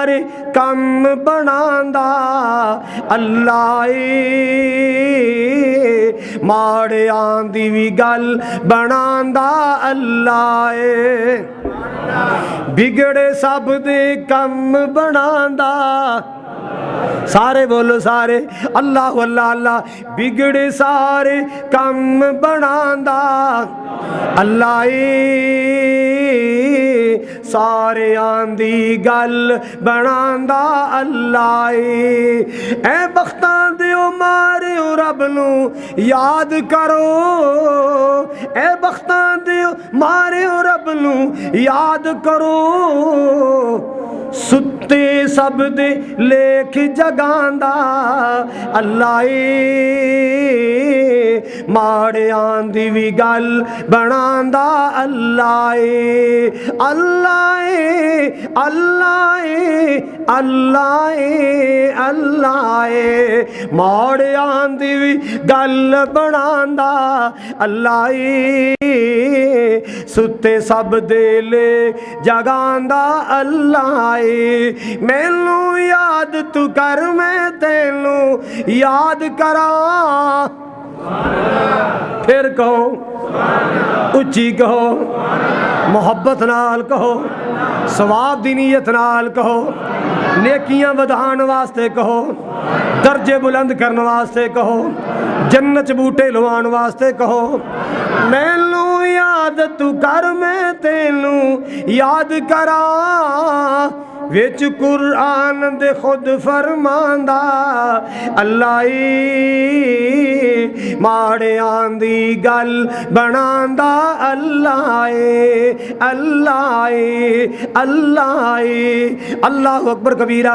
सारे कम बनांदा अल्लाह ए, माड़ियां दी भी गल बनांदा अल्लाह ए, बिगड़े सब दे कम बनांदा। सारे बोलो सारे अल्लाह अल्लाह अल्लाह, बिगड़े सारे कम बनांदा अल्लाह ए, सारे आंदी गल बनांदा अल्लाह ए बख्तां दिओ मारिओ रब नू याद करो, ए बख्तां दिओ मारिओ रब नू याद करो, सुते सब दे लेख जगांदा अल्लाह ए, माड़ियां दी भी गल बनांदा अल्लाह ए, अल्लाह ए अल्लाह ए अल्लाह ए अल्लाह ए, माड़ियां दी भी गल बनांदा अल्लाह ए, सुते सब दे ले जगांदा अल्लाह ए, मैनू याद तू कर मैं तेनू याद करा, फिर कहो उच्ची कहो, मोहब्बत नाल कहो, सवाब दी नीयत नाल कहो, नेकियां वधाण वास्ते कहो, दर्जे बुलंद करने वास्ते कहो, जन्नत बूटे लवाण वास्ते कहो, मैनू याद तू कर मैं तेनू याद करा, विच कुरान दे खुद फरमांदा अल्लाह ए, माड़ियां दी गल बनांदा अल्लाह ए अल्लाह ए अल्लाह ए। अल्लाहु अकबर कबीरा।